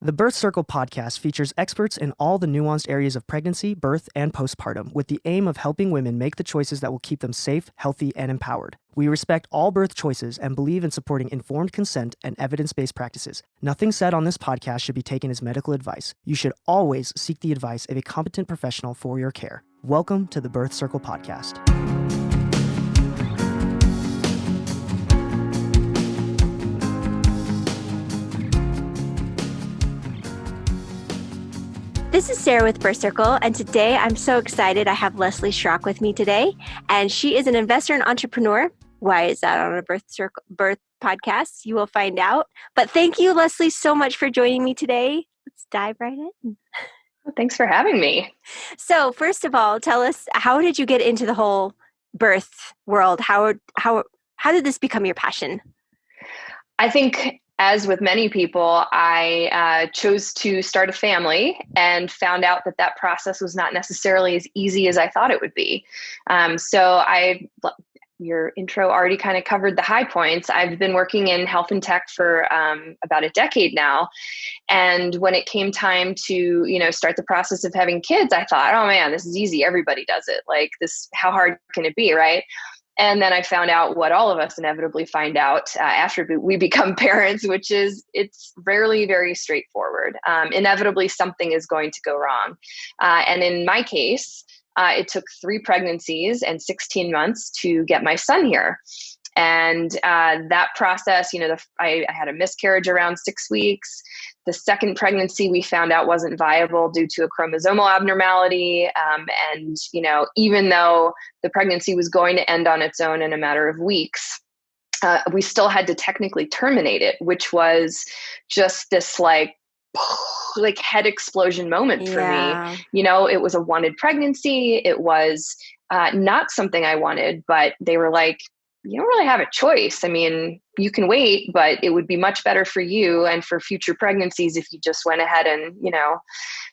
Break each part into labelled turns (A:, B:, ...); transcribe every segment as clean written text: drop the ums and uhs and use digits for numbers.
A: The Birth Circle podcast features experts in all the nuanced areas of pregnancy, birth, and postpartum with the aim of helping women make the choices that will keep them safe, healthy, and empowered. We respect all birth choices and believe in supporting informed consent and evidence-based practices. Nothing said on this podcast should be taken as medical advice. You should always seek the advice of a competent professional for your care. Welcome to the Birth Circle podcast.
B: This is Sarah with Birth Circle, and today I'm so excited. I have Leslie Schrock with me today, and she is an investor and entrepreneur. Why is that on a birth podcast? You will find out. But thank you, Leslie, so much for joining me today. Let's dive right in.
C: Well, thanks for having me.
B: So first of all, tell us, how did you get into the whole birth world? How did this become your passion?
C: I think, as with many people, I chose to start a family and found out that process was not necessarily as easy as I thought it would be. Your intro already kind of covered the high points. I've been working in health and tech for about a decade now. And when it came time to, start the process of having kids, I thought, oh man, this is easy. Everybody does it. Like this, how hard can it be, right? And then I found out what all of us inevitably find out after we become parents, which is it's rarely very straightforward. Inevitably, something is going to go wrong. And in my case, it took 3 pregnancies and 16 months to get my son here. And that process, I had a miscarriage around 6 weeks. The second pregnancy we found out wasn't viable due to a chromosomal abnormality. And even though the pregnancy was going to end on its own in a matter of weeks, we still had to technically terminate it, which was just this like head explosion moment for me. It was a wanted pregnancy. It was not something I wanted, but they were like, you don't really have a choice. I mean, you can wait, but it would be much better for you and for future pregnancies if you just went ahead and,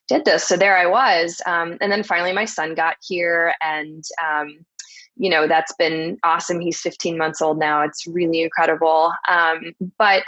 C: did this. So there I was. And then finally my son got here and, that's been awesome. He's 15 months old now. It's really incredible. But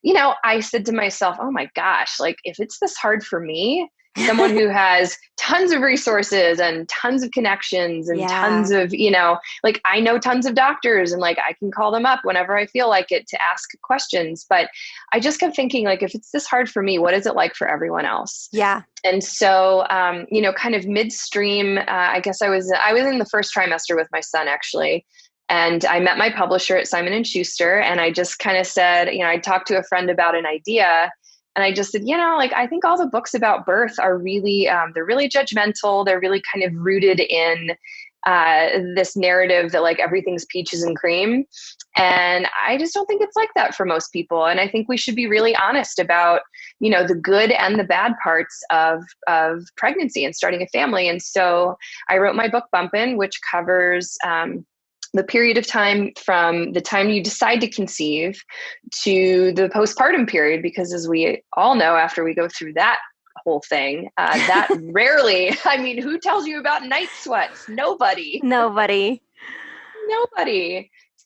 C: I said to myself, oh my gosh, like if it's this hard for me, someone who has tons of resources and tons of connections and tons of, I know tons of doctors and I can call them up whenever I feel like it to ask questions. But I just kept thinking if it's this hard for me, what is it like for everyone else?
B: Yeah.
C: And so, kind of midstream, I guess I was in the first trimester with my son actually. And I met my publisher at Simon & Schuster. And I just kind of said, I talked to a friend about an idea. And I just said, I think all the books about birth are really, they're really judgmental. They're really kind of rooted in this narrative that everything's peaches and cream. And I just don't think it's like that for most people. And I think we should be really honest about, the good and the bad parts of pregnancy and starting a family. And so I wrote my book, Bumpin, which covers the period of time from the time you decide to conceive to the postpartum period, because as we all know, after we go through that whole thing, that rarely, who tells you about night sweats? Nobody.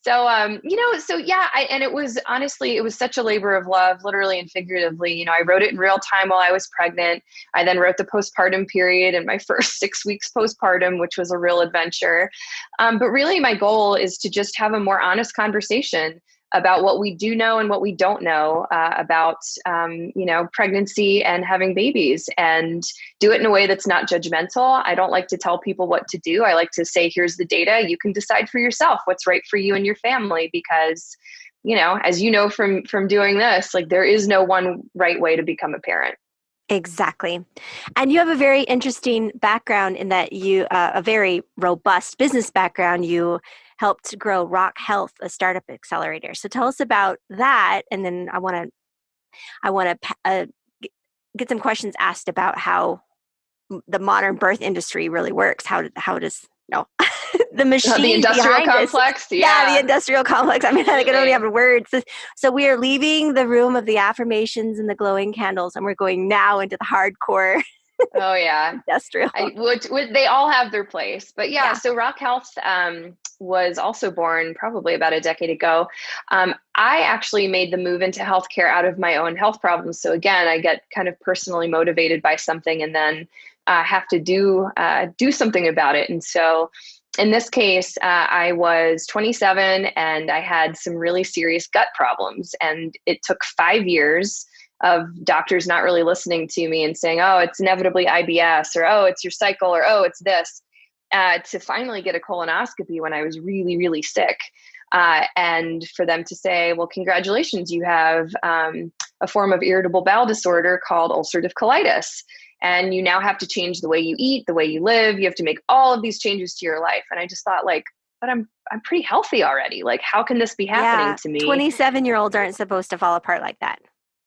C: So, and it was honestly, it was such a labor of love, literally and figuratively. I wrote it in real time while I was pregnant. I then wrote the postpartum period and my first 6 weeks postpartum, which was a real adventure. But really my goal is to just have a more honest conversation about what we do know and what we don't know about, pregnancy and having babies, and do it in a way that's not judgmental. I don't like to tell people what to do. I like to say, here's the data. You can decide for yourself what's right for you and your family, because, as you know, from doing this, there is no one right way to become a parent.
B: Exactly. And you have a very interesting background in that you, a very robust business background. You helped grow Rock Health, a startup accelerator. So tell us about that. And then I want to get some questions asked about how the modern birth industry really works. How does the machine,
C: the industrial complex?
B: Yeah, the industrial complex. I don't even have words. So we are leaving the room of the affirmations and the glowing candles, and we're going now into the hardcore.
C: Oh yeah,
B: industrial.
C: They all have their place, but so Rock Health was also born probably about a decade ago, I actually made the move into healthcare out of my own health problems. So again, I get kind of personally motivated by something and then have to do something about it. And so in this case, I was 27 and I had some really serious gut problems. And it took 5 years of doctors not really listening to me and saying, oh, it's inevitably IBS, or, oh, it's your cycle, or, oh, it's this, to finally get a colonoscopy when I was really, really sick. And for them to say, well, congratulations, you have a form of irritable bowel disorder called ulcerative colitis. And you now have to change the way you eat, the way you live. You have to make all of these changes to your life. And I just thought, like, but I'm pretty healthy already. Like, how can this be happening to me?
B: 27-year-olds aren't supposed to fall apart like that.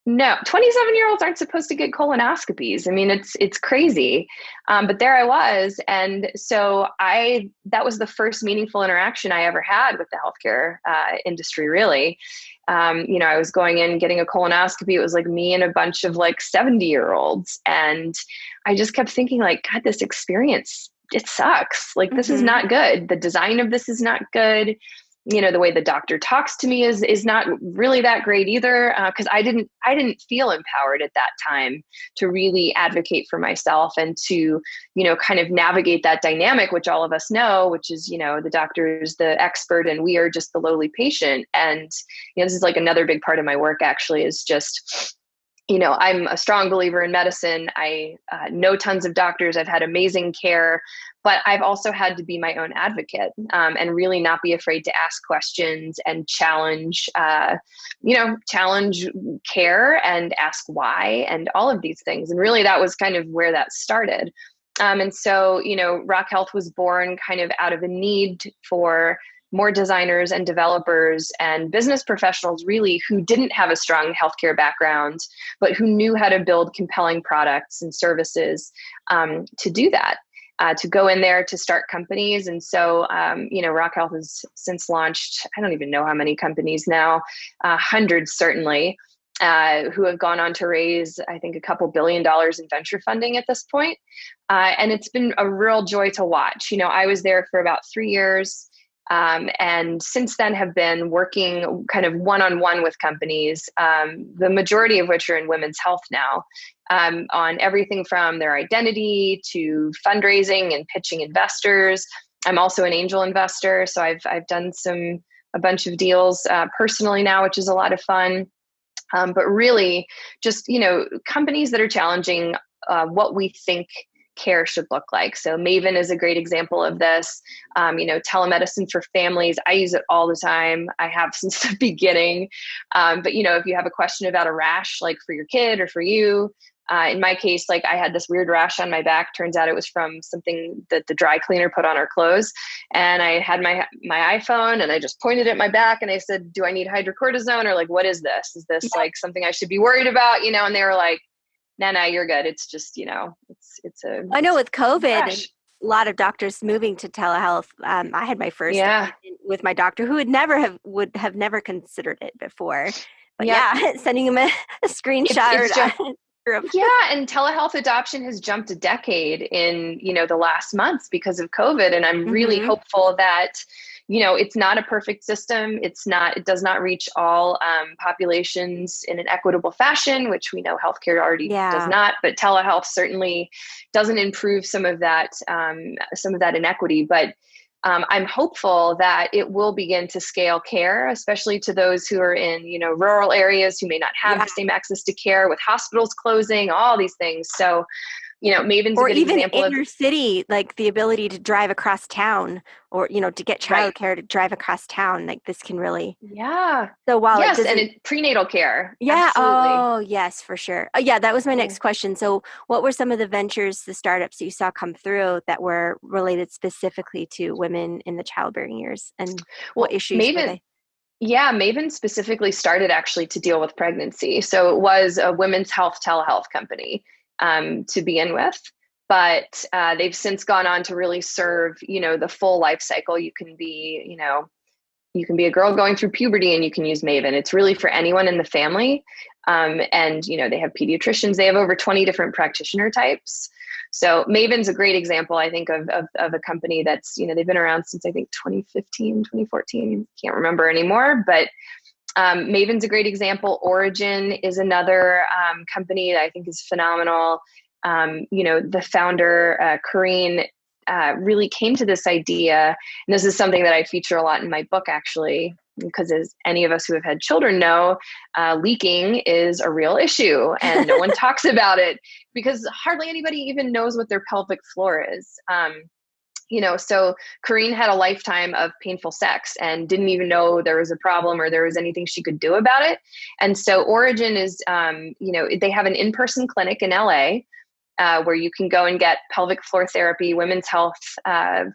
C: No, 27-year-olds aren't supposed to get colonoscopies. I mean, it's crazy. But there I was. And so that was the first meaningful interaction I ever had with the healthcare industry, really. I was going in, getting a colonoscopy. It was like me and a bunch of like 70-year-olds. And I just kept thinking, like, God, this experience, it sucks. Like, this is not good. The design of this is not good. The way the doctor talks to me is not really that great either. Cause I didn't feel empowered at that time to really advocate for myself and to, kind of navigate that dynamic, which all of us know, which is, the doctor is the expert and we are just the lowly patient. And, this is like another big part of my work actually is just, I'm a strong believer in medicine. I know tons of doctors. I've had amazing care, but I've also had to be my own advocate and really not be afraid to ask questions and challenge care and ask why and all of these things. And really that was kind of where that started. And so, Rock Health was born kind of out of a need for more designers and developers and business professionals really who didn't have a strong healthcare background, but who knew how to build compelling products and services to do that, to go in there to start companies. And so, Rock Health has since launched, I don't even know how many companies now, hundreds certainly, who have gone on to raise, I think, a couple $2 billion in venture funding at this point. And it's been a real joy to watch. I was there for about 3 years. And since then have been working kind of one-on-one with companies, the majority of which are in women's health now, on everything from their identity to fundraising and pitching investors. I'm also an angel investor, so I've done a bunch of deals personally now, which is a lot of fun. But really, just companies that are challenging what we think care should look like. So Maven is a great example of this. Telemedicine for families. I use it all the time. I have since the beginning. But if you have a question about a rash, like for your kid or for you, in my case, like I had this weird rash on my back. Turns out it was from something that the dry cleaner put on our clothes. And I had my iPhone and I just pointed at my back and I said, do I need hydrocortisone? Or like, what is this? Is this like something I should be worried about? And they were like, no, you're good. It's just,
B: I know with COVID, a lot of doctors moving to telehealth. I had my first with my doctor who would have never considered it before. But sending him a screenshot.
C: And telehealth adoption has jumped a decade in, the last months because of COVID. And I'm really hopeful that, it's not a perfect system. It does not reach all populations in an equitable fashion, which we know healthcare already does not, but telehealth certainly doesn't improve some of that inequity. But I'm hopeful that it will begin to scale care, especially to those who are in, rural areas who may not have the same access to care, with hospitals closing, all these things. So, Maven's a good example
B: of inner city, like the ability to drive across town or, to get childcare to drive across town. Like this can really.
C: Yeah.
B: So while
C: and prenatal care.
B: Yeah.
C: Absolutely.
B: Oh, yes, for sure. That was my next question. So what were some of the ventures, the startups you saw come through that were related specifically to women in the childbearing years, and what issues were they?
C: Yeah, Maven specifically started actually to deal with pregnancy. So it was a women's health telehealth company to begin with, but they've since gone on to really serve, the full life cycle. You can be a girl going through puberty and you can use Maven. It's really for anyone in the family. And, they have pediatricians. They have over 20 different practitioner types. So Maven's a great example, I think, of a company that's, they've been around since I think 2015, 2014, can't remember anymore, but Maven's a great example. Origin is another company that I think is phenomenal. The founder, Corrine, really came to this idea, and this is something that I feature a lot in my book, actually, because as any of us who have had children know, leaking is a real issue, and no one talks about it because hardly anybody even knows what their pelvic floor is. So Corrine had a lifetime of painful sex and didn't even know there was a problem or there was anything she could do about it. And so Origin is, they have an in-person clinic in LA where you can go and get pelvic floor therapy, women's health,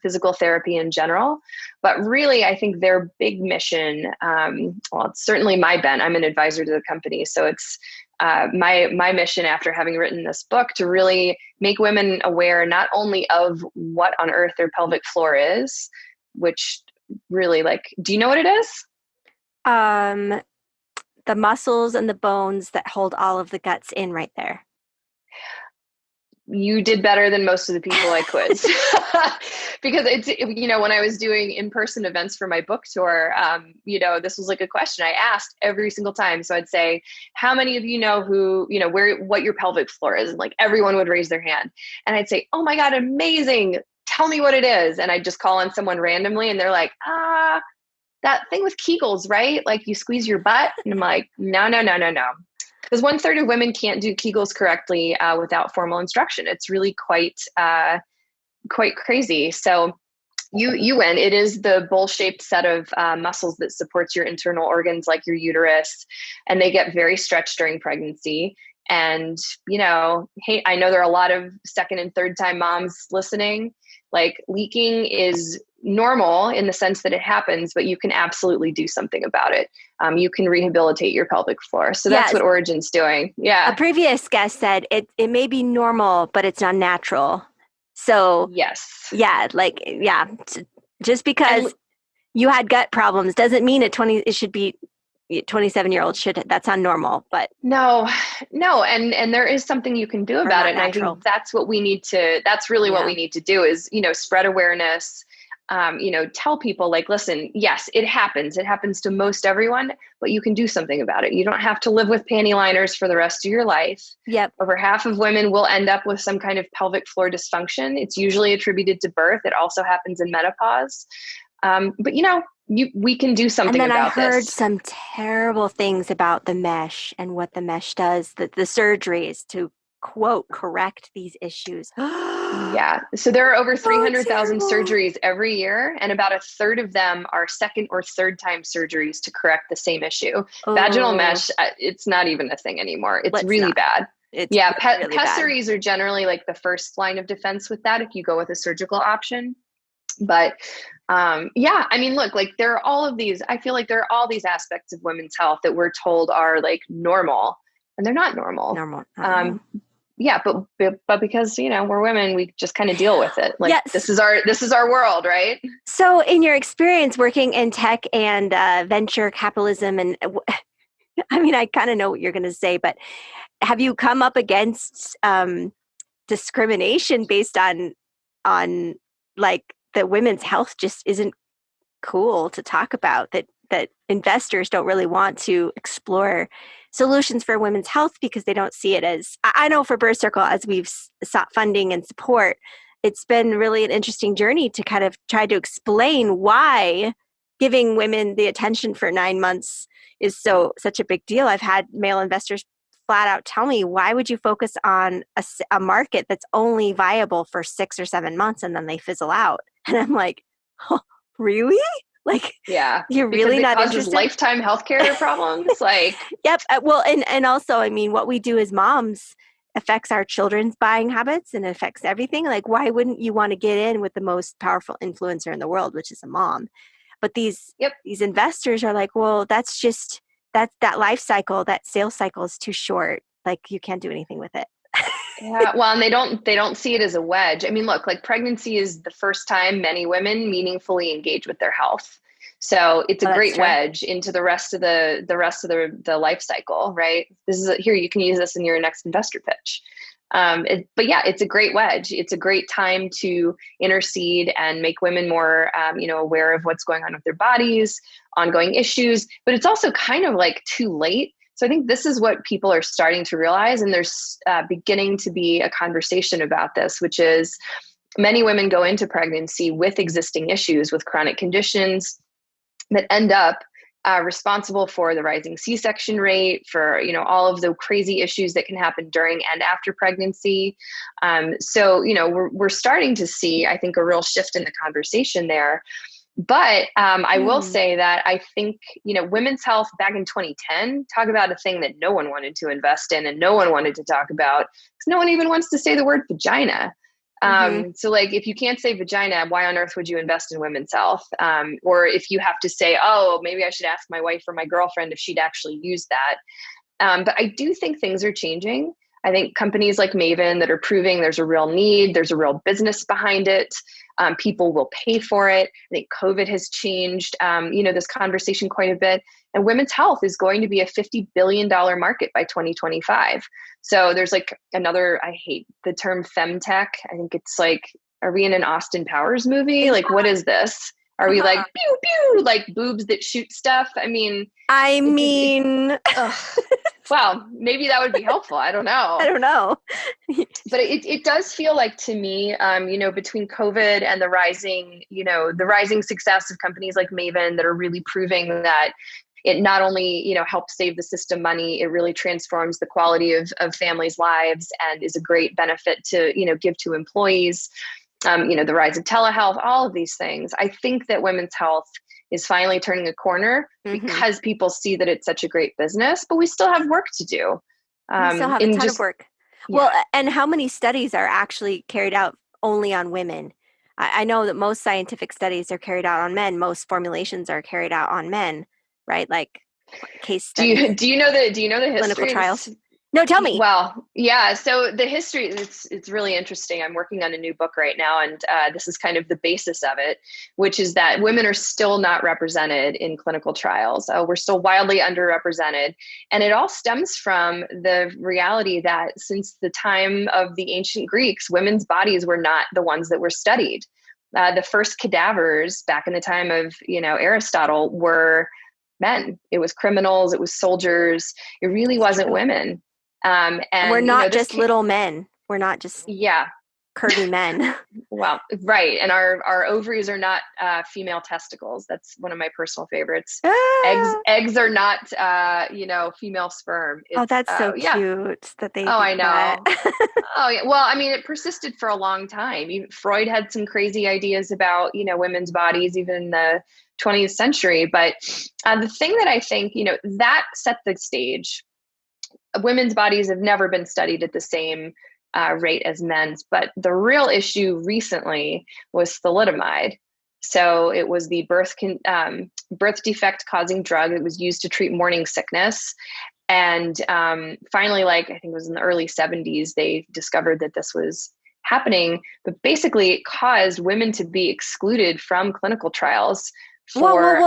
C: physical therapy in general. But really, I think their big mission, it's certainly my bent. I'm an advisor to the company. So it's my mission after having written this book to really make women aware not only of what on earth their pelvic floor is, which really, do you know what it is?
B: The muscles and the bones that hold all of the guts in right there.
C: You did better than most of the people I quizzed because it's, when I was doing in-person events for my book tour, this was a question I asked every single time. So I'd say, how many of you know who, what your pelvic floor is? And everyone would raise their hand, and I'd say, oh my God, amazing. Tell me what it is. And I'd just call on someone randomly, and they're like, that thing with Kegels, right? You squeeze your butt. And I'm like, no. Because 1/3 of women can't do Kegels correctly without formal instruction. It's really quite crazy. So you win. It is the bowl-shaped set of muscles that supports your internal organs like your uterus, and they get very stretched during pregnancy. And, hey, I know there are a lot of second and third time moms listening. Leaking is normal in the sense that it happens, but you can absolutely do something about it. You can rehabilitate your pelvic floor. So that's what Origin's doing. Yeah.
B: A previous guest said it may be normal, but it's not natural. So
C: yes.
B: Yeah. Just because you had gut problems doesn't mean it should be 27-year-olds that's not normal, but
C: no. And there is something you can do about it. And I think that's what we need to, that's really what we need to do is, spread awareness, tell people listen, yes, it happens. It happens to most everyone, but you can do something about it. You don't have to live with panty liners for the rest of your life.
B: Yep.
C: Over half of women will end up with some kind of pelvic floor dysfunction. It's usually attributed to birth. It also happens in menopause. But we can do something about this.
B: And then I heard some terrible things about the mesh and what the mesh does, the surgeries to quote correct these issues.
C: Yeah. So there are over 300,000 surgeries every year, and about 1/3 of them are second or third time surgeries to correct the same issue. Vaginal mesh, it's not even a thing anymore. It's really bad. Pessaries are generally the first line of defense with that if you go with a surgical option. But look, there are all of these, I feel like there are all these aspects of women's health that we're told are normal, and they're not normal. Yeah, but because, we're women, we just kind of deal with it. This is our world, right?
B: So in your experience working in tech and venture capitalism, and I kind of know what you're going to say, but have you come up against discrimination based on that women's health just isn't cool to talk about, that investors don't really want to explore solutions for women's health because they don't see it as, I know for Birth Circle, as we've sought funding and support, it's been really an interesting journey to kind of try to explain why giving women the attention for 9 months is such a big deal. I've had male investors flat out tell me, why would you focus on a market that's only viable for 6 or 7 months and then they fizzle out? And I'm like, oh, really? You're really not interested?
C: Lifetime healthcare problems.
B: Yep. Well, and also, what we do as moms affects our children's buying habits and affects everything. Why wouldn't you want to get in with the most powerful influencer in the world, which is a mom? But these investors are like, well, that's just that life cycle, that sales cycle is too short. You can't do anything with it.
C: Yeah, well, and they don't see it as a wedge. Look, pregnancy is the first time many women meaningfully engage with their health. So it's a great wedge into the rest of the life cycle, right? Here, you can use this in your next investor pitch. But yeah, it's a great wedge. It's a great time to intercede and make women more, aware of what's going on with their bodies, ongoing issues, but it's also kind of like too late. So I think this is what people are starting to realize. And there's beginning to be a conversation about this, which is many women go into pregnancy with existing issues, with chronic conditions that end up responsible for the rising C-section rate, for all of the crazy issues that can happen during and after pregnancy. So we're starting to see, I think, a real shift in the conversation there. But I will say that I think women's health back in 2010, talk about a thing that no one wanted to invest in and no one wanted to talk about, because no one even wants to say the word vagina. So like, if you can't say vagina, why on earth would you invest in women's health? Or if you have to say, oh, maybe I should ask my wife or my girlfriend if she'd actually use that. But I do think things are changing. I think companies like Maven that are proving there's a real need, there's a real business behind it. People will pay for it. I think COVID has changed, this conversation quite a bit. And women's health is going to be a $50 billion market by 2025. So there's like another, I hate the term femtech. I think it's like, are we in an Austin Powers movie? Like, what is this? Are we like, pew, pew, like boobs that shoot stuff? I mean, wow, maybe that would be helpful. I don't know. But it does feel like to me, between COVID and the rising success of companies like Maven that are really proving that it not only, helps save the system money, it really transforms the quality of families' lives and is a great benefit to, give to employees. The rise of telehealth, all of these things. I think that women's health is finally turning a corner because people see that it's such a great business, but we still have work to do.
B: We still have a ton of work. Yeah. Well, and how many studies are actually carried out only on women? I know that most scientific studies are carried out on men. Most formulations are carried out on men, right? Like case studies.
C: Do you know the history?
B: Clinical trials? No, tell me.
C: Well, yeah. So the history, it's really interesting. I'm working on a new book right now, and this is kind of the basis of it, which is that women are still not represented in clinical trials. We're still wildly underrepresented. And it all stems from the reality that since the time of the ancient Greeks, women's bodies were not the ones that were studied. The first cadavers back in the time of, Aristotle were men. It was criminals. It was soldiers. It really wasn't women. And
B: we're not just little men. We're not just curvy men.
C: Well, right. And our ovaries are not female testicles. That's one of my personal favorites. Eggs are not, female sperm.
B: That's so cute that they.
C: Oh, I know. Oh, yeah. Well, I mean, it persisted for a long time. Even Freud had some crazy ideas about, women's bodies, even in the 20th century. But the thing that I think, that set the stage. Women's bodies have never been studied at the same rate as men's, but the real issue recently was thalidomide. So it was the birth defect causing drug that was used to treat morning sickness. And finally, I think it was in the early 70s, they discovered that this was happening, but basically it caused women to be excluded from clinical trials for women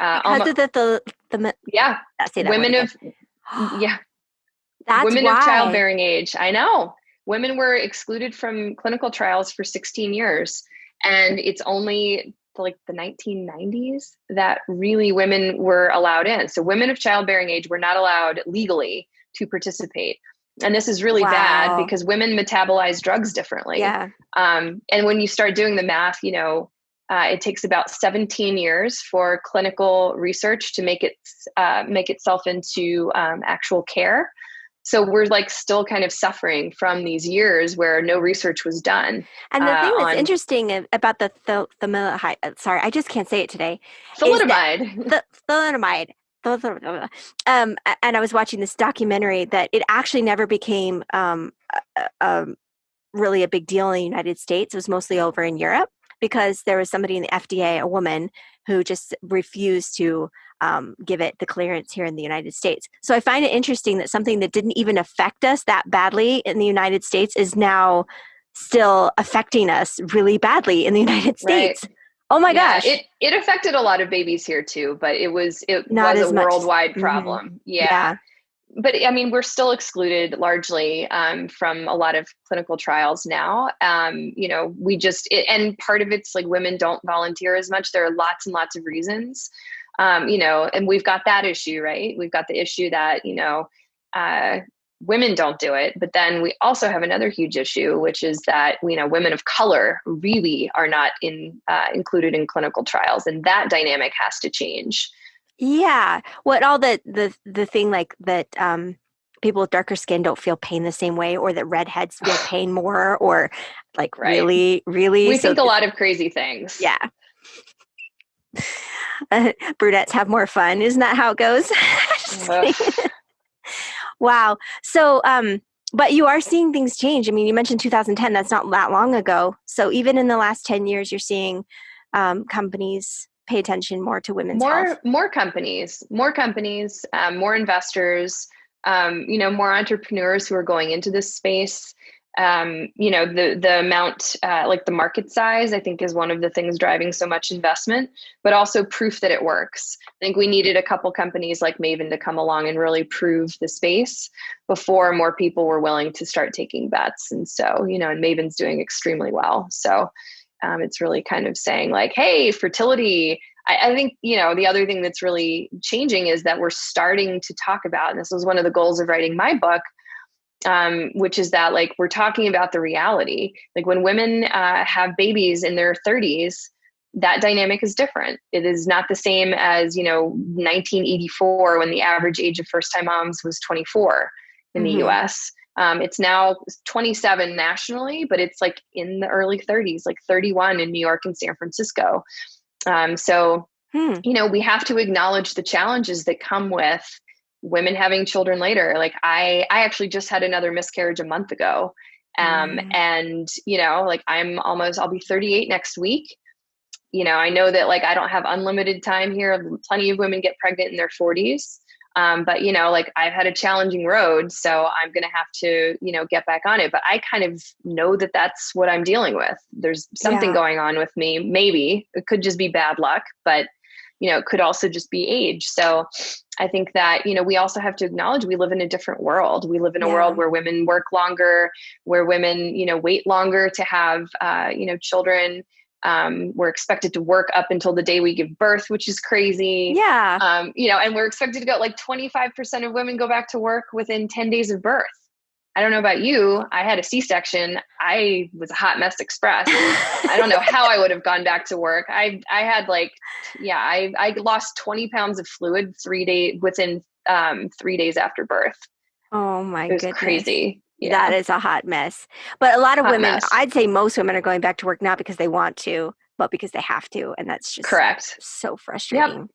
C: of childbearing age. I know. Women were excluded from clinical trials for 16 years. And it's only the 1990s that really women were allowed in. So women of childbearing age were not allowed legally to participate. And this is really bad because women metabolize drugs differently. Yeah. And when you start doing the math, it takes about 17 years for clinical research to make itself into actual care. So we're still kind of suffering from these years where no research was done.
B: And the thing that's interesting about the sorry, I just can't say it today.
C: Thalidomide.
B: Thalidomide. And I was watching this documentary that it actually never became really a big deal in the United States. It was mostly over in Europe because there was somebody in the FDA, a woman, who just refused to give it the clearance here in the United States. So I find it interesting that something that didn't even affect us that badly in the United States is now still affecting us really badly in the United States. Right. Oh my gosh.
C: It affected a lot of babies here too, but it was a worldwide problem. Mm-hmm. Yeah. but I mean, we're still excluded largely from a lot of clinical trials now. And part of it's like women don't volunteer as much. There are lots and lots of reasons, and we've got that issue, right? We've got the issue that, women don't do it. But then we also have another huge issue, which is that, women of color really are not included in clinical trials. And that dynamic has to change.
B: Yeah. What all the thing like that people with darker skin don't feel pain the same way, or that redheads feel pain more, or like
C: Right.
B: really.
C: We think a lot of crazy things.
B: Yeah. Brunettes have more fun. Isn't that how it goes? Wow. So, but you are seeing things change. I mean, you mentioned 2010. That's not that long ago. So even in the last 10 years, you're seeing companies pay attention more to women's health.
C: More companies, more investors, more entrepreneurs who are going into this space. The amount, like the market size, I think is one of the things driving so much investment, but also proof that it works. I think we needed a couple companies like Maven to come along and really prove the space before more people were willing to start taking bets. And so, and Maven's doing extremely well. So it's really kind of saying like, hey, fertility. I think, the other thing that's really changing is that we're starting to talk about, and this was one of the goals of writing my book, which is that like, we're talking about the reality. Like when women have babies in their 30s, that dynamic is different. It is not the same as, 1984, when the average age of first-time moms was 24 in the US. It's now 27 nationally, but it's like in the early 30s, like 31 in New York and San Francisco. We have to acknowledge the challenges that come with women having children later. Like I actually just had another miscarriage a month ago. And, I'll be 38 next week. I know that like, I don't have unlimited time here. Plenty of women get pregnant in their 40s. But I've had a challenging road, so I'm going to have to, get back on it. But I kind of know that that's what I'm dealing with. There's something going on with me. Maybe it could just be bad luck, but, it could also just be age. So I think that, we also have to acknowledge we live in a different world. We live in a world where women work longer, where women, wait longer to have, children. We're expected to work up until the day we give birth, which is crazy.
B: Yeah.
C: And we're expected to go like 25% of women go back to work within 10 days of birth. I don't know about you. I had a C-section. I was a hot mess express. I don't know how I would have gone back to work. I lost 20 pounds of fluid within 3 days after birth.
B: Oh my goodness.
C: It was crazy. Yeah.
B: That is a hot mess. But a lot of women,
C: mess.
B: I'd say most women are going back to work not because they want to, but because they have to. And that's just
C: correct.
B: So frustrating.
C: Yep.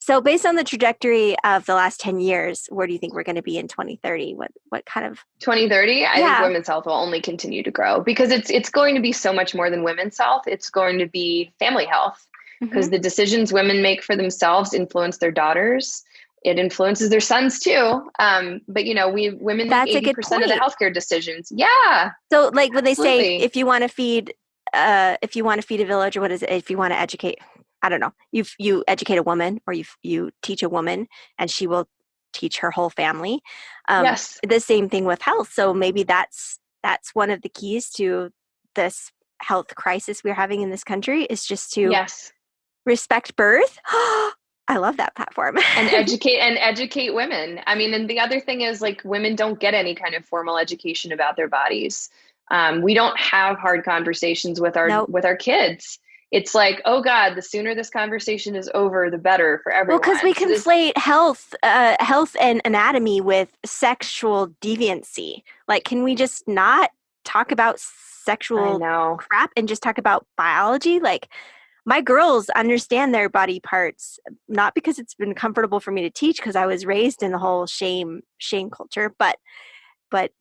B: So based on the trajectory of the last 10 years, where do you think we're going to be in 2030? What kind of
C: 2030? I think women's health will only continue to grow because it's going to be so much more than women's health. It's going to be family health because the decisions women make for themselves influence their daughters. It influences their sons too. But women make 80% of the healthcare decisions. Yeah.
B: So like when they say, if you want to feed a village, or what is it? If you want to educate, I don't know, you educate a woman, or you teach a woman and she will teach her whole family.
C: Yes.
B: The same thing with health. So maybe that's one of the keys to this health crisis we're having in this country is just to respect birth. I love that platform.
C: and educate women. I mean, and the other thing is like women don't get any kind of formal education about their bodies. We don't have hard conversations with our kids. It's like, oh God, the sooner this conversation is over, the better for everyone.
B: Well, because we conflate health and anatomy with sexual deviancy. Like, can we just not talk about sexual crap and just talk about biology? Like, my girls understand their body parts, not because it's been comfortable for me to teach, because I was raised in the whole shame culture, but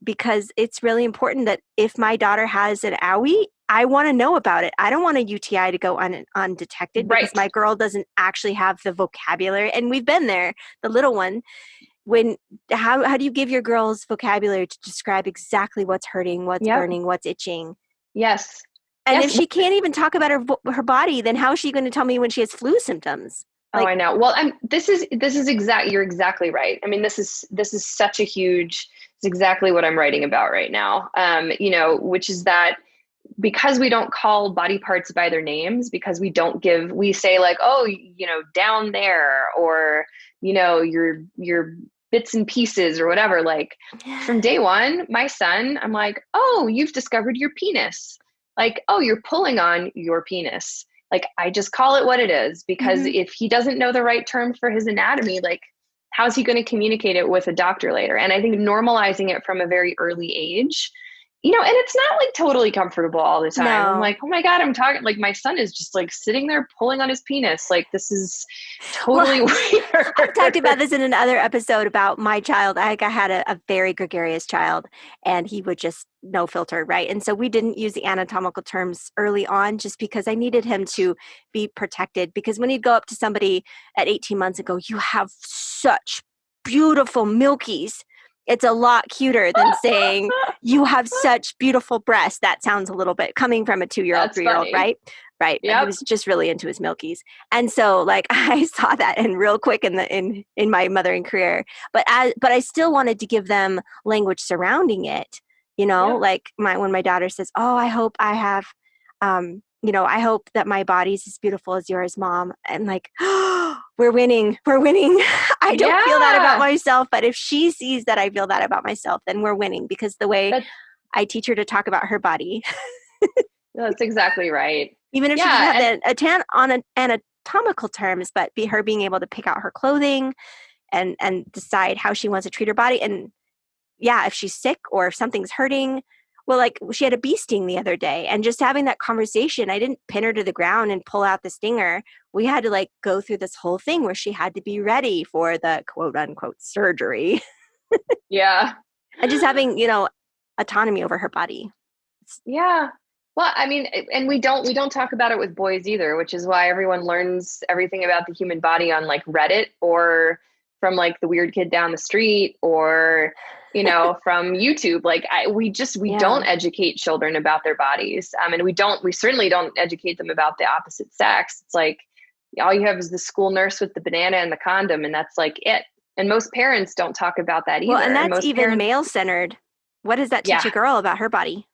B: because it's really important that if my daughter has an owie, I want to know about it. I don't want a UTI to go undetected because my girl doesn't actually have the vocabulary. And we've been there, the little one. How do you give your girls vocabulary to describe exactly what's hurting, what's burning, what's itching?
C: Yes.
B: And if she can't even talk about her body, then how is she going to tell me when she has flu symptoms?
C: Oh, I know. Well, you're exactly right. I mean, this is such a huge, it's exactly what I'm writing about right now. Which is that because we don't call body parts by their names, because we say like, oh, down there, or, your bits and pieces or whatever. Like from day one, my son, I'm like, oh, you've discovered your penis. Like, oh, you're pulling on your penis. Like, I just call it what it is, because if he doesn't know the right term for his anatomy, like, how's he going to communicate it with a doctor later? And I think normalizing it from a very early age, and it's not like totally comfortable all the time.
B: No.
C: I'm like, oh my God, I'm talking like my son is just like sitting there pulling on his penis. Like, this is totally weird.
B: I've talked about this in another episode about my child. I had a very gregarious child, and he would just no filter, right? And so we didn't use the anatomical terms early on, just because I needed him to be protected. Because when he'd go up to somebody at 18 months and go, you have such beautiful milkies, it's a lot cuter than saying you have such beautiful breasts. That sounds a little bit coming from a 2-year-old, 3-year-old, right? Right. Yep. He was just really into his milkies. And so like I saw that and real quick in my mothering career, but I still wanted to give them language surrounding it, like when my daughter says, oh, I hope I have, I hope that my body's as beautiful as yours, Mom. And like, oh, we're winning. I don't feel that about myself, but if she sees that I feel that about myself, then we're winning, because the way I teach her to talk about her body.
C: That's exactly right.
B: Even if she doesn't have on anatomical terms, but her being able to pick out her clothing and decide how she wants to treat her body. And if she's sick or if something's hurting. Well, like she had a bee sting the other day, and just having that conversation, I didn't pin her to the ground and pull out the stinger. We had to like go through this whole thing where she had to be ready for the quote unquote surgery.
C: Yeah.
B: And just having, autonomy over her body.
C: Yeah. Well, I mean, and we don't talk about it with boys either, which is why everyone learns everything about the human body on like Reddit, or from like the weird kid down the street, or, from YouTube. Like we don't educate children about their bodies. And we certainly don't educate them about the opposite sex. It's like, all you have is the school nurse with the banana and the condom, and that's like it. And most parents don't talk about that either.
B: Well, and that's even male-centered. What does that teach a girl about her body?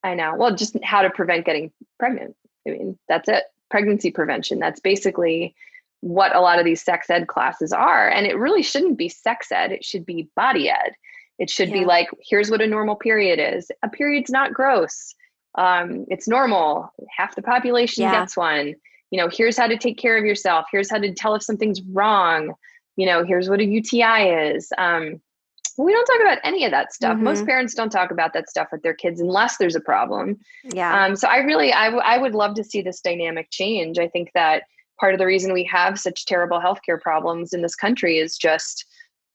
C: I know. Well, just how to prevent getting pregnant. I mean, that's it. Pregnancy prevention. That's basically what a lot of these sex ed classes are. And it really shouldn't be sex ed. It should be body ed. It should be like, here's what a normal period is. A period's not gross. It's normal. Half the population gets one. Here's how to take care of yourself. Here's how to tell if something's wrong. Here's what a UTI is. We don't talk about any of that stuff. Most parents don't talk about that stuff with their kids unless there's a problem.
B: Yeah.
C: So I would love to see this dynamic change. I think that part of the reason we have such terrible healthcare problems in this country is just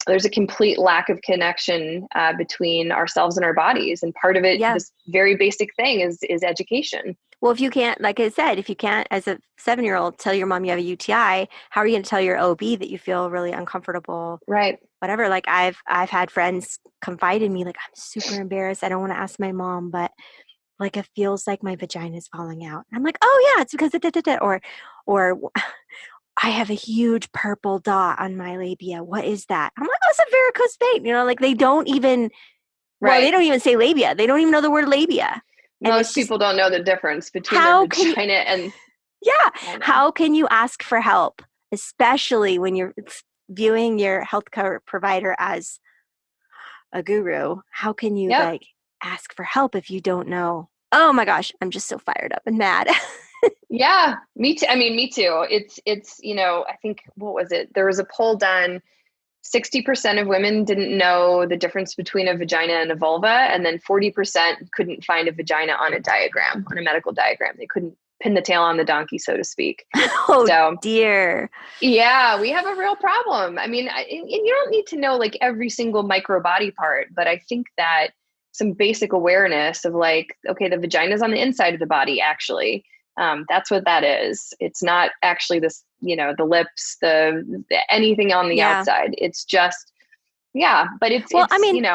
C: there's a complete lack of connection between ourselves and our bodies. And part of it, this very basic thing is education.
B: Well, if you can't, like I said, if you can't, as a 7-year-old, tell your mom you have a UTI, how are you going to tell your OB that you feel really uncomfortable?
C: Right.
B: Whatever. Like I've had friends confide in me, like, I'm super embarrassed. I don't want to ask my mom, but like it feels like my vagina is falling out. I'm like, oh yeah, it's because of or I have a huge purple dot on my labia. What is that? I'm like, oh, it's a varicose vein. Like they don't even, they don't even say labia. They don't even know the word labia.
C: Most people don't know the difference between their vagina and...
B: Yeah. How can you ask for help, especially when you're viewing your healthcare provider as a guru? How can you like ask for help if you don't know? Oh my gosh, I'm just so fired up and mad.
C: Yeah, me too. I mean, me too. It's, I think, what was it? There was a poll done. 60% of women didn't know the difference between a vagina and a vulva. And then 40% couldn't find a vagina on a medical diagram. They couldn't pin the tail on the donkey, so to speak.
B: Oh, dear.
C: Yeah, we have a real problem. I mean, and you don't need to know like every single micro body part, but I think that some basic awareness of like, okay, the vagina is on the inside of the body, actually. That's what that is. It's not actually this, the lips, the anything on the outside. It's just, but it's,
B: well, I mean,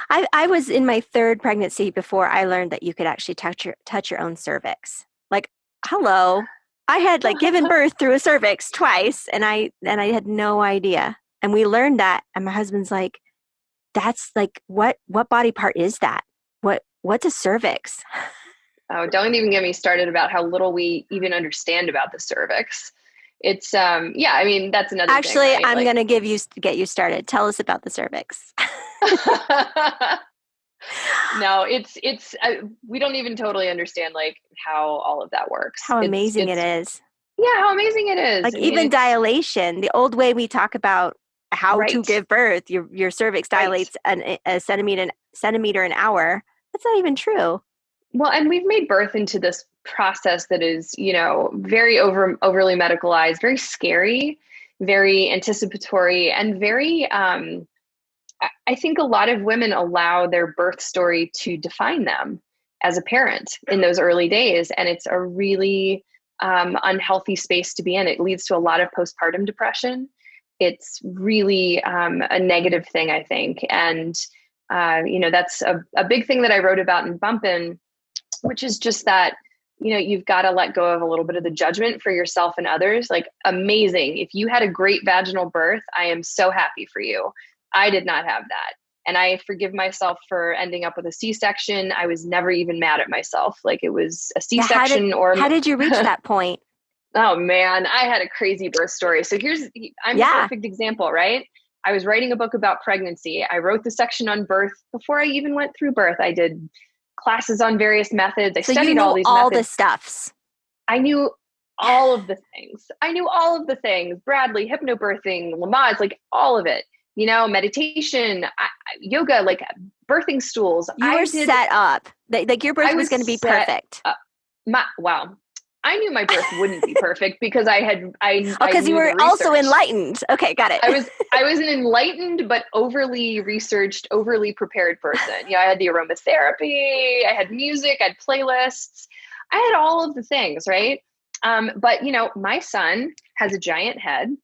B: I was in my 3rd pregnancy before I learned that you could actually touch your own cervix. Like, hello, I had like given birth through a cervix twice, and I had no idea. And we learned that, and my husband's like, "That's like what body part is that? What's a cervix?"
C: Oh, don't even get me started about how little we even understand about the cervix. It's yeah, I mean, that's another
B: Actually,
C: thing, right?
B: I'm going to get you started. Tell us about the cervix.
C: No, it's we don't even totally understand like how all of that works.
B: How amazing it is.
C: Yeah, how amazing it is.
B: Like
C: I mean,
B: even dilation, the old way we talk about how to
C: right.
B: give birth, your cervix dilates a centimeter an hour. That's not even true.
C: Well, and we've made birth into this process that is, you know, very overly medicalized, very scary, very anticipatory, and very I think a lot of women allow their birth story to define them as a parent in those early days. And it's a really unhealthy space to be in. It leads to a lot of postpartum depression. It's really a negative thing, I think. And, you know, that's a big thing that I wrote about in Bumpin, which is just that, you know, you've got to let go of a little bit of the judgment for yourself and others. Like, amazing. If you had a great vaginal birth, I am so happy for you. I did not have that. And I forgive myself for ending up with a C-section. I was never even mad at myself. Like, it was a C-section.
B: How did you reach that point?
C: Oh man, I had a crazy birth story. So I'm the perfect example, right? I was writing a book about pregnancy. I wrote the section on birth before I even went through birth. I did classes on various methods. I studied all these methods.
B: The stuffs.
C: I knew all of the things. Bradley, hypnobirthing, Lamaze, like all of it. You know, meditation, yoga, like birthing stools.
B: You were set up. Like your birth was going to be perfect.
C: Wow. I knew my birth wouldn't be perfect because because
B: you were also enlightened. Okay, got it.
C: I was an enlightened but overly researched, overly prepared person. Yeah, I had the aromatherapy, I had music, I had playlists, I had all of the things, right? But you know, my son has a giant head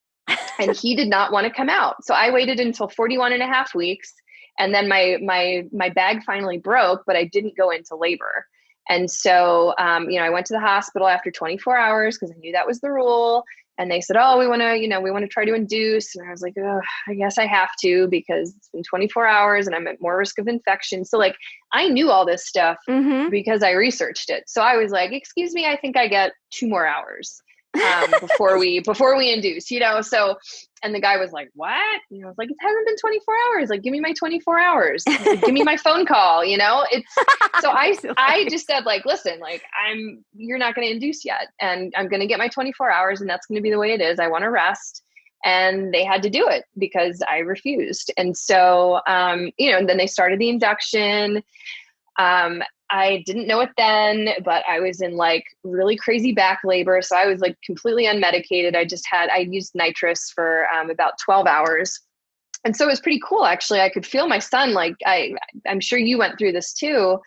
C: and he did not want to come out. So I waited until 41 and a half weeks. And then my bag finally broke, but I didn't go into labor. And so, you know, I went to the hospital after 24 hours because I knew that was the rule. And they said, oh, we want to try to induce. And I was like, oh, I guess I have to because it's been 24 hours and I'm at more risk of infection. So like, I knew all this stuff because I researched it. So I was like, excuse me, I think I get 2 more hours before we induce, you know? So, and the guy was like, what? You know, I was like, it hasn't been 24 hours. Like, give me my 24 hours. Like, give me my phone call, you know? So I just said like, listen, like you're not going to induce yet. And I'm going to get my 24 hours and that's going to be the way it is. I want to rest. And they had to do it because I refused. And so, you know, and then they started the induction. I didn't know it then, but I was in like really crazy back labor. So I was like completely unmedicated. I used nitrous for about 12 hours. And so it was pretty cool. Actually, I could feel my son. Like I'm sure you went through this too.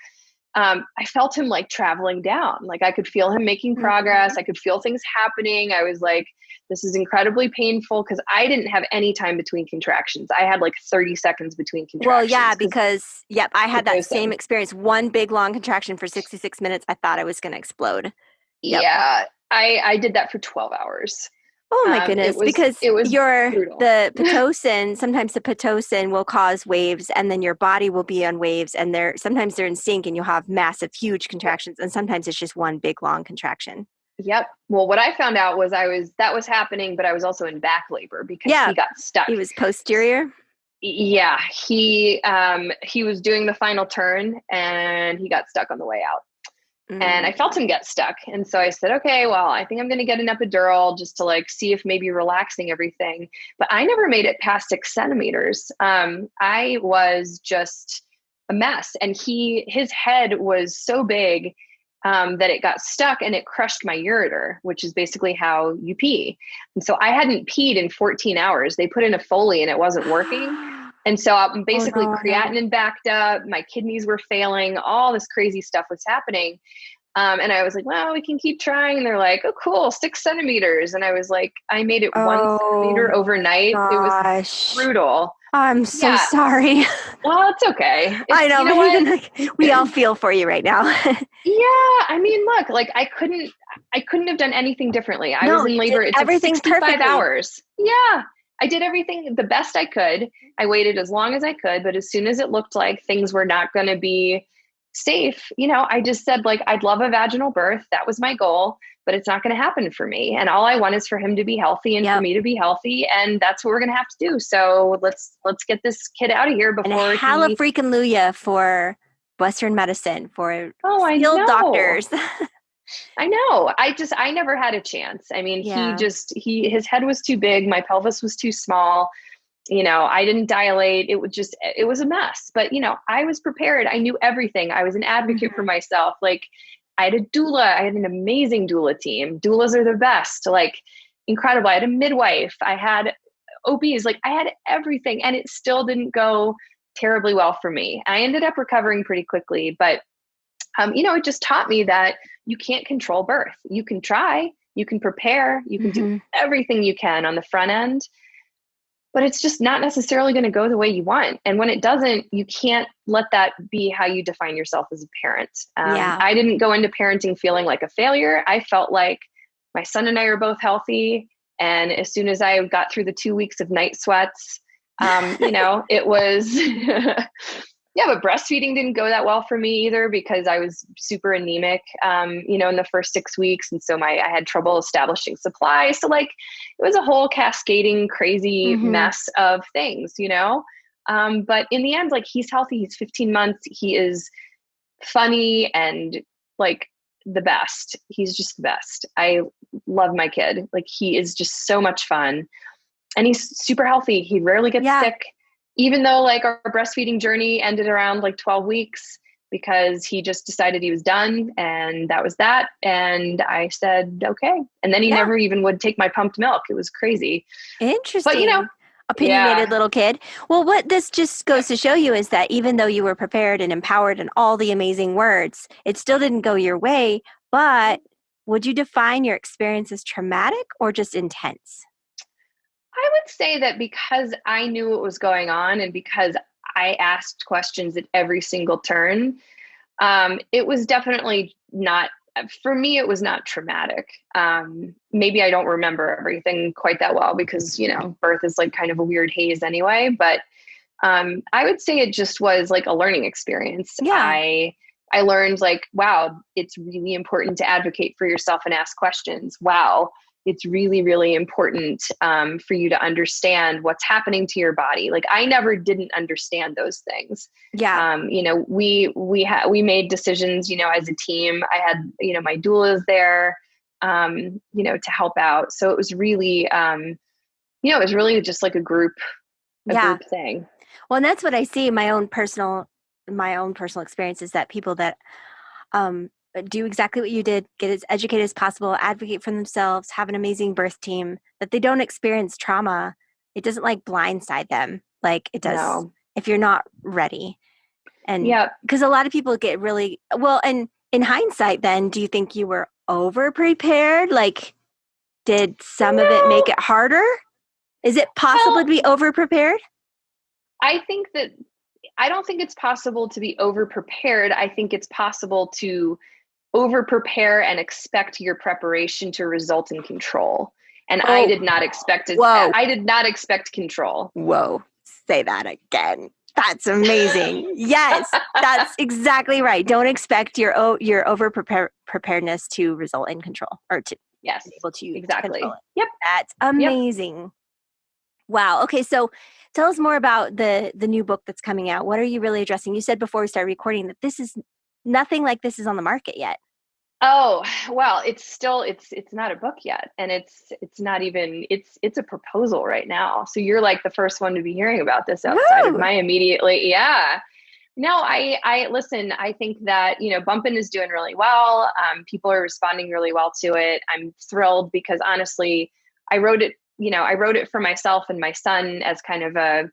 C: I felt him like traveling down. Like I could feel him making progress. I could feel things happening. I was like, this is incredibly painful because I didn't have any time between contractions. I had like 30 seconds between contractions.
B: Well, yeah, because I had that same experience. One big long contraction for 66 minutes. I thought I was going to explode. Yep.
C: Yeah, I did that for 12 hours.
B: Oh my goodness, because the Pitocin, sometimes the Pitocin will cause waves and then your body will be on waves and sometimes they're in sync and you'll have massive, huge contractions and sometimes it's just one big long contraction.
C: Yep. Well, what I found out was that was happening, but I was also in back labor because he got stuck.
B: He was posterior.
C: Yeah. He was doing the final turn and he got stuck on the way out. And I felt him get stuck. And so I said, okay, well, I think I'm going to get an epidural just to like see if maybe relaxing everything. But I never made it past 6 centimeters. I was just a mess. And his head was so big that it got stuck and it crushed my ureter, which is basically how you pee. And so I hadn't peed in 14 hours. They put in a Foley and it wasn't working. And so I'm basically creatinine backed up, my kidneys were failing, all this crazy stuff was happening. And I was like, well, we can keep trying. And they're like, oh, cool, 6 centimeters. And I was like, I made it 1 centimeter overnight. Gosh. It was brutal.
B: I'm so sorry.
C: Well, it's okay.
B: I know, but even we all feel for you right now.
C: Yeah. I mean, look, like I couldn't I couldn't have done anything differently. I
B: No,
C: was in
B: you
C: labor.
B: did
C: It took
B: everything
C: 65
B: perfectly.
C: hours. Yeah. I did everything the best I could. I waited as long as I could, but as soon as it looked like things were not going to be safe, I just said, like, I'd love a vaginal birth. That was my goal, but it's not going to happen for me. And all I want is for him to be healthy and for me to be healthy. And that's what we're going to have to do. So let's get this kid out of here before
B: and hallelujah for Western medicine, for skilled doctors.
C: I know. I never had a chance. I mean, his head was too big. My pelvis was too small. I didn't dilate. It was a mess, but I was prepared. I knew everything. I was an advocate for myself. Like, I had a doula. I had an amazing doula team. Doulas are the best, like, incredible. I had a midwife. I had OBs. Like, I had everything, and it still didn't go terribly well for me. I ended up recovering pretty quickly, but it just taught me that you can't control birth. You can try, you can prepare, you can do everything you can on the front end, but it's just not necessarily going to go the way you want. And when it doesn't, you can't let that be how you define yourself as a parent. I didn't go into parenting feeling like a failure. I felt like my son and I are both healthy. And as soon as I got through the 2 weeks of night sweats, it was, but breastfeeding didn't go that well for me either, because I was super anemic, in the first 6 weeks. And so I had trouble establishing supply. So, like, it was a whole cascading, crazy mess of things, but in the end, like, he's healthy. He's 15 months. He is funny and, like, the best. He's just the best. I love my kid. Like, he is just so much fun, and he's super healthy. He rarely gets sick. Even though, like, our breastfeeding journey ended around like 12 weeks because he just decided he was done, and that was that. And I said, okay. And then he never even would take my pumped milk. It was crazy.
B: Interesting. But, opinionated little kid. Well, what this just goes to show you is that even though you were prepared and empowered and all the amazing words, it still didn't go your way. But would you define your experience as traumatic or just intense?
C: I would say that because I knew what was going on and because I asked questions at every single turn, it was definitely not, for me, it was not traumatic. Maybe I don't remember everything quite that well because, birth is like kind of a weird haze anyway, but I would say it just was like a learning experience. I learned, like, wow, it's really important to advocate for yourself and ask questions. Wow. It's really, really important for you to understand what's happening to your body. Like, I never didn't understand those things. We made decisions, as a team. I had, my doulas there, to help out. So it was really, it was really just like a group thing.
B: Well, and that's what I see in my own personal experience is that people that, do exactly what you did, get as educated as possible, advocate for themselves, have an amazing birth team, that they don't experience trauma. It doesn't like blindside them like it does if you're not ready. And because a lot of people get really, well, and in hindsight, then do you think you were over prepared? Like, did some of it make it harder? Is it possible to be over prepared?
C: I don't think it's possible to be over prepared. I think it's possible to over prepare and expect your preparation to result in control. And I did not expect it. I did not expect control.
B: Whoa. Say that again. That's amazing. Yes, that's exactly right. Don't expect your over preparedness to result in control or to be able to
C: exactly.
B: Control it. Yep. That's amazing. Yep. Wow. Okay. So tell us more about the new book that's coming out. What are you really addressing? You said before we started recording that this is nothing like this is on the market yet.
C: Oh, well, it's not a book yet. And it's not even, it's a proposal right now. So you're like the first one to be hearing about this outside of my immediately. Yeah. No, I listen, I think that, Bumpin is doing really well. People are responding really well to it. I'm thrilled because honestly, I wrote it for myself and my son as kind of a,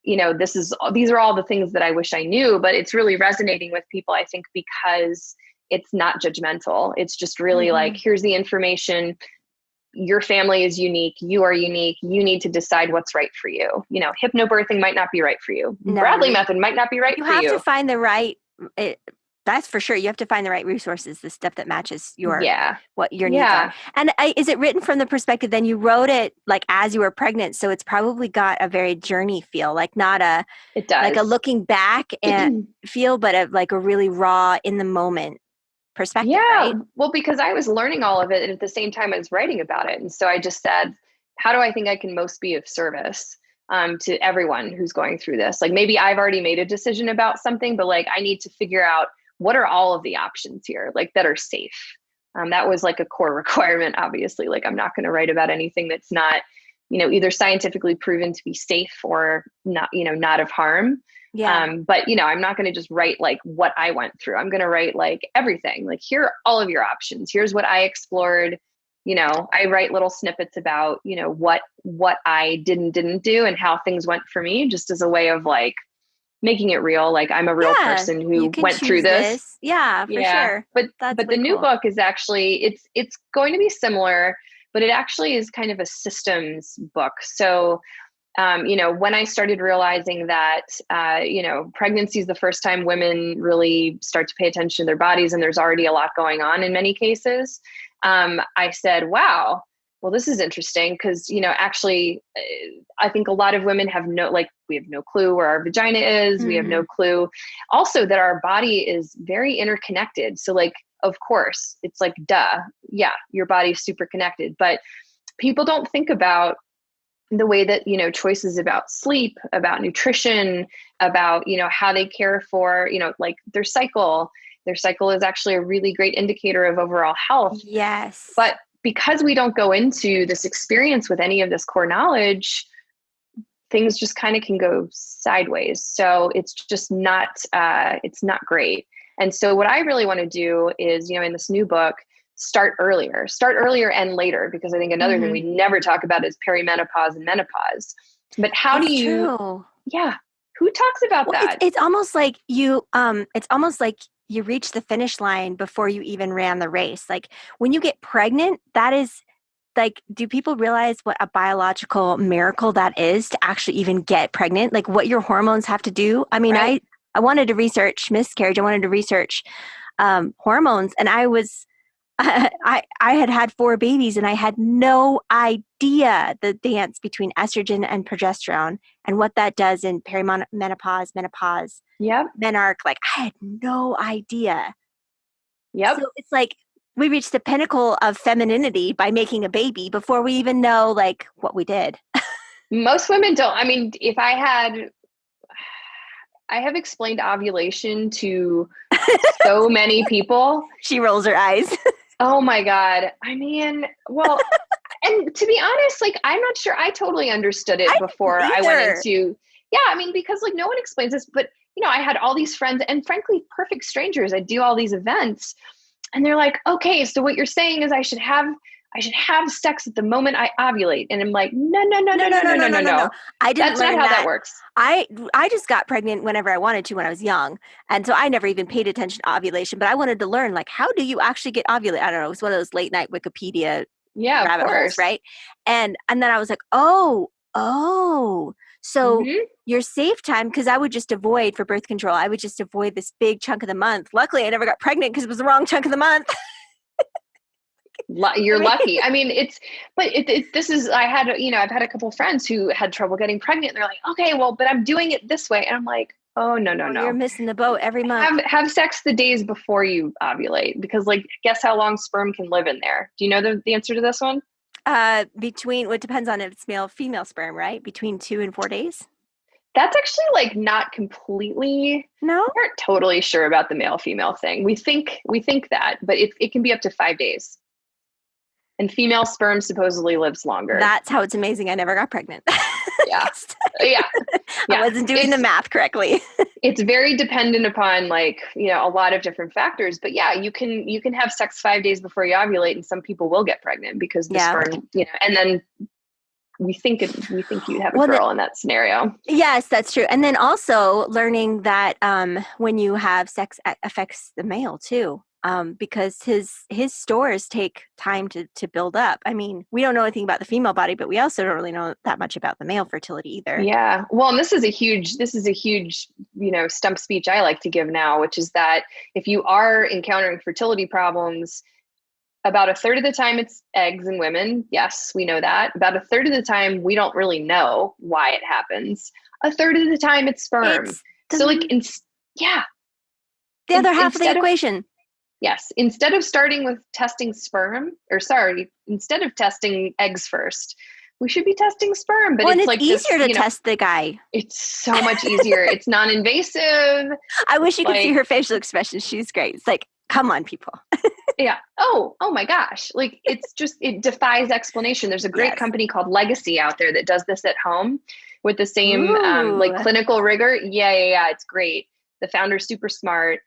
C: these are all the things that I wish I knew, but it's really resonating with people, I think, because it's not judgmental. It's just really like, here's the information. Your family is unique. You are unique. You need to decide what's right for you. Hypnobirthing might not be right for you. No. Bradley method might not be right for you.
B: You have to find the right That's for sure. You have to find the right resources, the stuff that matches
C: Yeah.
B: what your needs
C: Yeah.
B: are. And is it written from the perspective, then you wrote it like as you were pregnant, so it's probably got a very journey feel, like not
C: It does.
B: like a looking back and feel, but like a really raw in the moment perspective, right?
C: Well, because I was learning all of it and at the same time I was writing about it. And so I just said, how do I think I can most be of service to everyone who's going through this? Like maybe I've already made a decision about something, but like I need to figure out what are all of the options here, like that are safe. That was like a core requirement, obviously. Like I'm not going to write about anything that's not, either scientifically proven to be safe or not, not of harm.
B: Yeah.
C: But I'm not going to just write like what I went through. I'm going to write like everything, like here are all of your options. Here's what I explored. I write little snippets about, what I didn't do and how things went for me, just as a way of like making it real. Like I'm a real person who went through this.
B: Yeah, for sure.
C: But
B: That's
C: but
B: really
C: the new
B: cool.
C: book is actually, it's going to be similar, but it actually is kind of a systems book. So when I started realizing that, pregnancy is the first time women really start to pay attention to their bodies, and there's already a lot going on in many cases, I said, wow, well, this is interesting because, actually, I think a lot of women we have no clue where our vagina is. Mm-hmm. We have no clue also that our body is very interconnected. So like, of course, it's like, duh. Yeah, your body's super connected, but people don't think about the way that, choices about sleep, about nutrition, about, how they care for, like their cycle is actually a really great indicator of overall health.
B: Yes.
C: But because we don't go into this experience with any of this core knowledge, things just kind of can go sideways. So it's just not, it's not great. And so what I really want to do is, in this new book, start earlier and later, because I think another thing we never talk about is perimenopause and menopause. But how do you, who talks about that?
B: It's almost like you reach the finish line before you even ran the race. Like when you get pregnant, that is like, do people realize what a biological miracle that is to actually even get pregnant? Like what your hormones have to do. I mean, right. I wanted to research miscarriage. I wanted to research hormones, and I had 4 babies, and I had no idea the dance between estrogen and progesterone and what that does in perimenopause, menopause, menarche. Like I had no idea.
C: Yep.
B: So it's like we reached the pinnacle of femininity by making a baby before we even know like what we did.
C: Most women don't. I mean, I have explained ovulation to so many people.
B: She rolls her eyes.
C: Oh my God. I mean, well, and to be honest, like, I'm not sure I totally understood it before I went into, because like no one explains this, but I had all these friends and frankly, perfect strangers. I do all these events and they're like, okay, so what you're saying is I should have sex at the moment I ovulate. And I'm like, no.
B: I didn't
C: That's not how that works.
B: I just got pregnant whenever I wanted to when I was young. And so I never even paid attention to ovulation, but I wanted to learn, like, how do you actually get ovulate? I don't know. It was one of those late night Wikipedia rabbit holes, right? And then I was like, oh, so your safe time, because I would just avoid for birth control. I would just avoid this big chunk of the month. Luckily, I never got pregnant because it was the wrong chunk of the month.
C: You're lucky. I mean, I've had a couple of friends who had trouble getting pregnant. And they're like, okay, well, but I'm doing it this way. And I'm like, oh, no.
B: You're missing the boat every month.
C: Have sex the days before you ovulate, because like, guess how long sperm can live in there? Do you know the answer to this one?
B: It depends on if it's male, female sperm, right? Between 2 and 4 days.
C: That's actually like not completely.
B: No,
C: we aren't totally sure about the male female thing. We think that, but it can be up to 5 days. And female sperm supposedly lives longer.
B: That's how it's amazing I never got pregnant.
C: Yeah.
B: I wasn't doing the math correctly.
C: It's very dependent upon like, a lot of different factors. But yeah, you can have sex 5 days before you ovulate, and some people will get pregnant because the sperm, and then we think you'd have a girl in that scenario.
B: Yes, that's true. And then also learning that when you have sex, it affects the male too. because his stores take time to build up. I mean, we don't know anything about the female body, but we also don't really know that much about the male fertility either.
C: Yeah. Well, and this is a huge, stump speech I like to give now, which is that if you are encountering fertility problems, about a third of the time it's eggs in women. Yes, we know that. About a third of the time, we don't really know why it happins. A third of the time it's sperm. The
B: other half of the equation.
C: Yes. Instead of starting with testing instead of testing eggs first, we should be testing sperm. But
B: it's like easier to test the guy.
C: It's so much easier. It's non-invasive.
B: I wish you could see her facial expression. She's great. It's like, come on, people.
C: Yeah. Oh my gosh. Like, it defies explanation. There's a great company called Legacy out there that does this at home with the same clinical rigor. Yeah. It's great. The founder's super smart.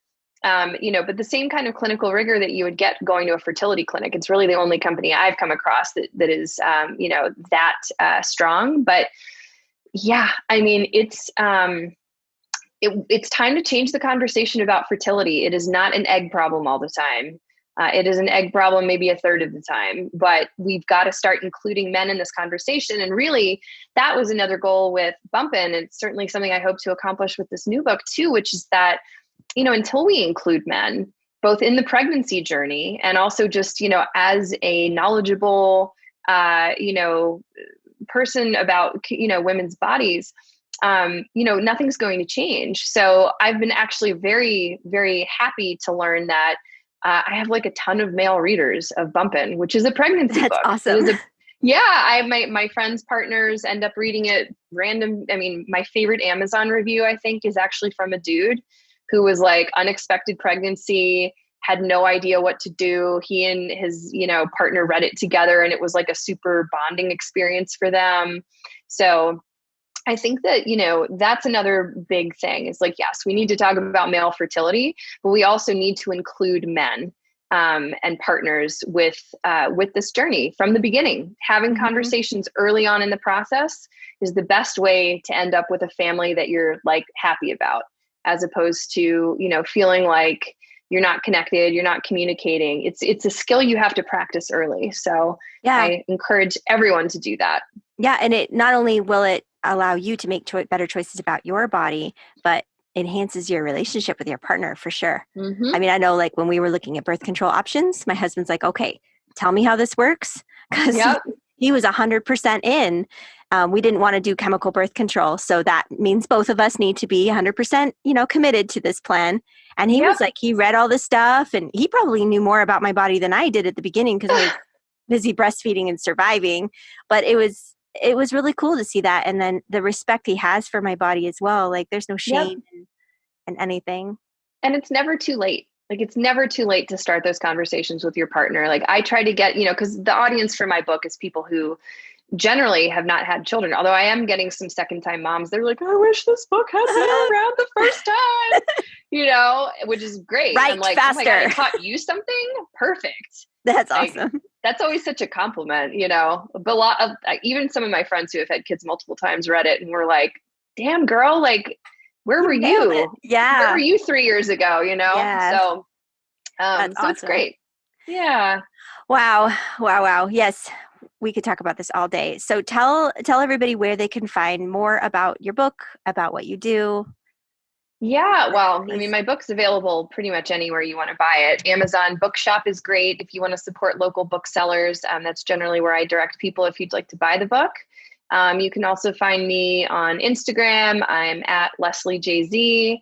C: But the same kind of clinical rigor that you would get going to a fertility clinic. It's really the only company I've come across that is, that strong. But yeah, I mean, it's time to change the conversation about fertility. It is not an egg problem all the time. It is an egg problem maybe a third of the time, but we've got to start including men in this conversation. And really, that was another goal with Bumpin'. It's certainly something I hope to accomplish with this new book too, which is that, until we include men, both in the pregnancy journey and also just, as a knowledgeable, person about, women's bodies, nothing's going to change. So I've been actually very, very happy to learn that I have like a ton of male readers of Bumpin', which is a pregnancy book.
B: That's awesome.
C: My friends' partners end up reading it random. I mean, my favorite Amazon review, I think, is actually from a dude who was like unexpected pregnancy, had no idea what to do. He and his, partner read it together and it was like a super bonding experience for them. So I think that, that's another big thing. It's like, yes, we need to talk about male fertility, but we also need to include men and partners with this journey from the beginning. Having conversations early on in the process is the best way to end up with a family that you're like happy about, as opposed to, feeling like you're not connected, you're not communicating. It's a skill you have to practice early. So I encourage everyone to do that.
B: Yeah. And it not only will it allow you to make better choices about your body, but enhances your relationship with your partner for sure. Mm-hmm. I mean, I know like when we were looking at birth control options, my husband's like, okay, tell me how this works. Because he was 100% in. We didn't want to do chemical birth control. So that means both of us need to be 100%, committed to this plan. And he was like, he read all this stuff and he probably knew more about my body than I did at the beginning because I was busy breastfeeding and surviving. But it was really cool to see that. And then the respect he has for my body as well. Like there's no shame in anything.
C: And it's never too late. Like it's never too late to start those conversations with your partner. Like I try to get, because the audience for my book is people who generally have not had children. Although I am getting some second-time moms. They're like, I wish this book had been around the first time, which is great.
B: Right,
C: I'm like,
B: faster.
C: Oh my God, I taught you something? Perfect.
B: That's awesome.
C: That's always such a compliment, But a lot of, even some of my friends who have had kids multiple times read it and were like, damn girl, like, where were you?
B: Yeah.
C: Where were you 3 years ago,
B: Yes.
C: So,
B: That's awesome.
C: It's great. Yeah.
B: Wow. Yes. We could talk about this all day. So tell everybody where they can find more about your book, about what you do.
C: Yeah, well, I mean, my book's available pretty much anywhere you want to buy it. Amazon Bookshop is great if you want to support local booksellers. That's generally where I direct people if you'd like to buy the book. You can also find me on Instagram. I'm at Leslie JZ,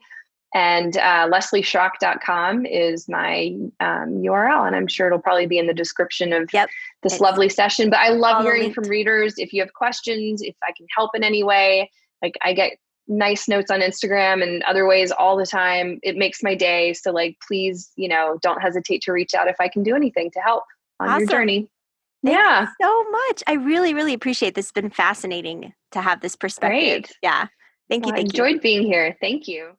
C: and leslieschrock.com is my URL. And I'm sure it'll probably be in the description of this lovely session. But I love hearing from readers. If you have questions, if I can help in any way, like I get nice notes on Instagram and other ways all the time. It makes my day. So like, please, don't hesitate to reach out if I can do anything to help on your journey.
B: Thank you so much. I really, really appreciate this. It's been fascinating to have this perspective.
C: Great.
B: Yeah. Thank you.
C: I enjoyed being here. Thank you.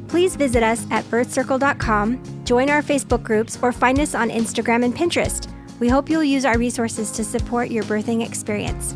D: Please visit us at birthcircle.com, join our Facebook groups, or find us on Instagram and Pinterest. We hope you'll use our resources to support your birthing experience.